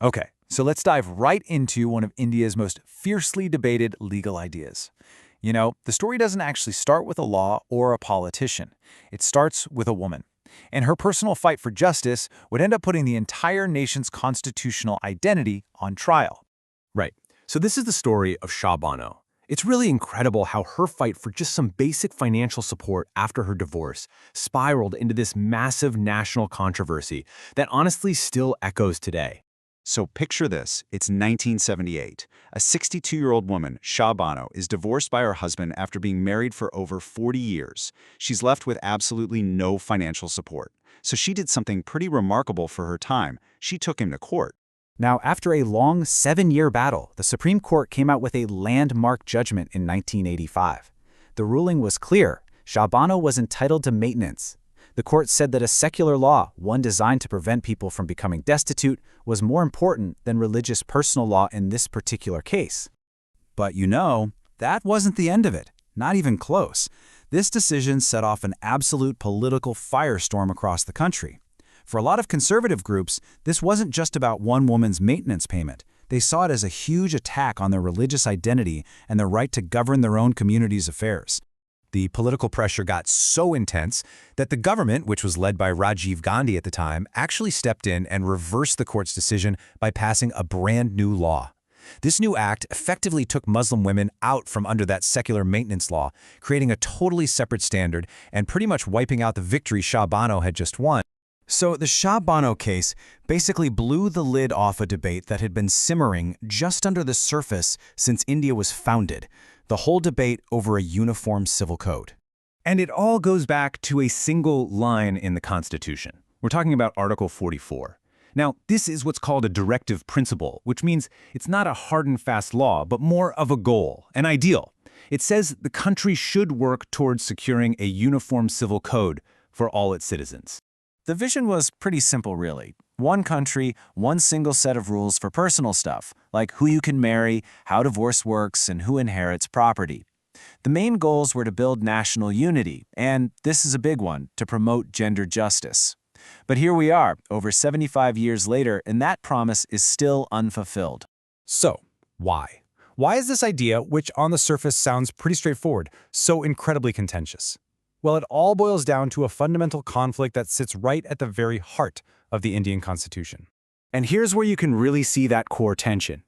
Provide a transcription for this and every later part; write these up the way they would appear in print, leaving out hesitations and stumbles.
Okay, so let's dive right into one of India's most fiercely debated legal ideas. The story doesn't actually start with a law or a politician. It starts with a woman. And her personal fight for justice would end up putting the entire nation's constitutional identity on trial. Right. So this is the story of Shah Bano. It's really incredible how her fight for just some basic financial support after her divorce spiraled into this massive national controversy that honestly still echoes today. So picture this, it's 1978. A 62-year-old woman, Shah Bano, is divorced by her husband after being married for over 40 years. She's left with absolutely no financial support. So she did something pretty remarkable for her time. She took him to court. Now, after a long 7-year battle, the Supreme Court came out with a landmark judgment in 1985. The ruling was clear. Shah Bano was entitled to maintenance. The court said that a secular law, one designed to prevent people from becoming destitute, was more important than religious personal law in this particular case. But that wasn't the end of it. Not even close. This decision set off an absolute political firestorm across the country. For a lot of conservative groups, this wasn't just about one woman's maintenance payment. They saw it as a huge attack on their religious identity and their right to govern their own community's affairs. The political pressure got so intense that the government, which was led by Rajiv Gandhi at the time, actually stepped in and reversed the court's decision by passing a brand new law. This new act effectively took Muslim women out from under that secular maintenance law, creating a totally separate standard and pretty much wiping out the victory Shah Bano had just won. So the Shah Bano case basically blew the lid off a debate that had been simmering just under the surface since India was founded. The whole debate over a uniform civil code. And it all goes back to a single line in the Constitution. We're talking about Article 44. Now, this is what's called a directive principle, which means it's not a hard and fast law, but more of a goal, an ideal. It says the country should work towards securing a uniform civil code for all its citizens. The vision was pretty simple, really. One country, one single set of rules for personal stuff, like who you can marry, how divorce works, and who inherits property. The main goals were to build national unity, and this is a big one, to promote gender justice. But here we are, over 75 years later, and that promise is still unfulfilled. So, why? Why is this idea, which on the surface sounds pretty straightforward, so incredibly contentious? Well, it all boils down to a fundamental conflict that sits right at the very heart of the Indian Constitution. And here's where you can really see that core tension.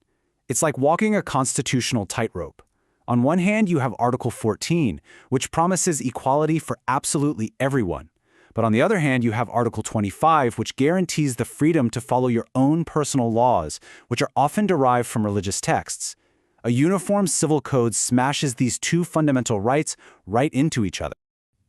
It's like walking a constitutional tightrope. On one hand, you have Article 14, which promises equality for absolutely everyone. But on the other hand, you have Article 25, which guarantees the freedom to follow your own personal laws, which are often derived from religious texts. A uniform civil code smashes these two fundamental rights right into each other.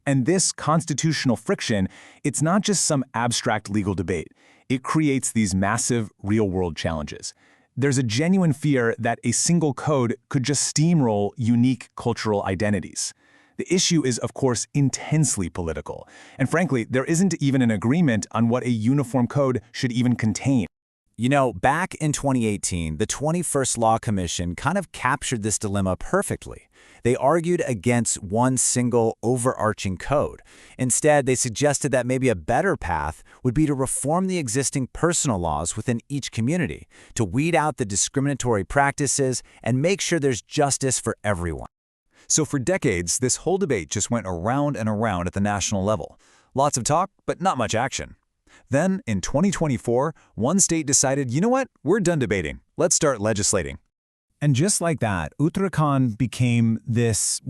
And this constitutional friction, it's not just some abstract legal debate. It creates these massive real-world challenges. There's a genuine fear that a single code could just steamroll unique cultural identities. The issue is, of course, intensely political. And frankly, there isn't even an agreement on what a uniform code should even contain. Back in 2018, the 21st Law Commission kind of captured this dilemma perfectly. They argued against one single overarching code. Instead, they suggested that maybe a better path would be to reform the existing personal laws within each community, to weed out the discriminatory practices and make sure there's justice for everyone. So for decades, this whole debate just went around and around at the national level. Lots of talk, but not much action. Then, in 2024, one state decided, you know what, we're done debating. Let's start legislating. And just like that, Uttarakhand became this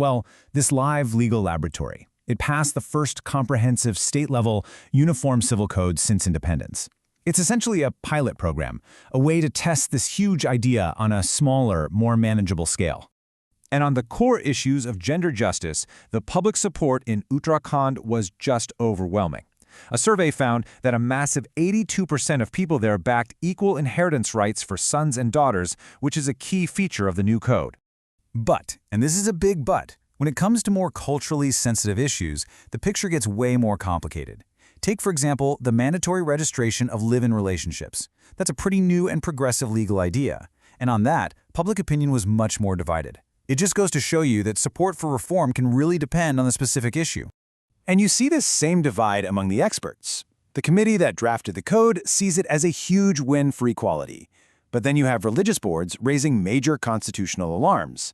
live legal laboratory. It passed the first comprehensive state-level uniform civil code since independence. It's essentially a pilot program, a way to test this huge idea on a smaller, more manageable scale. And on the core issues of gender justice, the public support in Uttarakhand was just overwhelming. A survey found that a massive 82% of people there backed equal inheritance rights for sons and daughters, which is a key feature of the new code. But, and this is a big but, when it comes to more culturally sensitive issues, the picture gets way more complicated. Take, for example, the mandatory registration of live-in relationships. That's a pretty new and progressive legal idea. And on that, public opinion was much more divided. It just goes to show you that support for reform can really depend on the specific issue. And you see this same divide among the experts. The committee that drafted the code sees it as a huge win for equality. But then you have religious boards raising major constitutional alarms.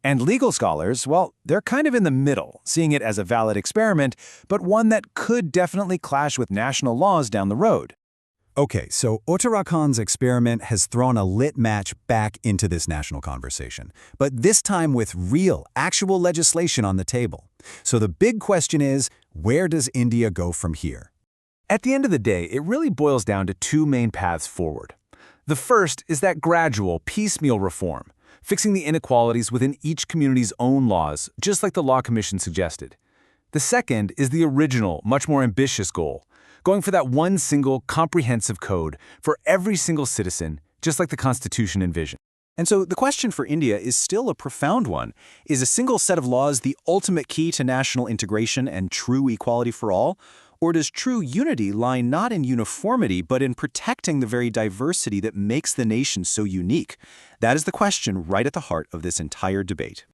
And legal scholars, well, they're kind of in the middle, seeing it as a valid experiment, but one that could definitely clash with national laws down the road. Okay, so Uttarakhand's experiment has thrown a lit match back into this national conversation, but this time with real, actual legislation on the table. So the big question is, where does India go from here? At the end of the day, it really boils down to two main paths forward. The first is that gradual, piecemeal reform, fixing the inequalities within each community's own laws, just like the Law Commission suggested. The second is the original, much more ambitious goal, going for that one single, comprehensive code for every single citizen, just like the Constitution envisioned. And so the question for India is still a profound one. Is a single set of laws the ultimate key to national integration and true equality for all? Or does true unity lie not in uniformity, but in protecting the very diversity that makes the nation so unique? That is the question right at the heart of this entire debate.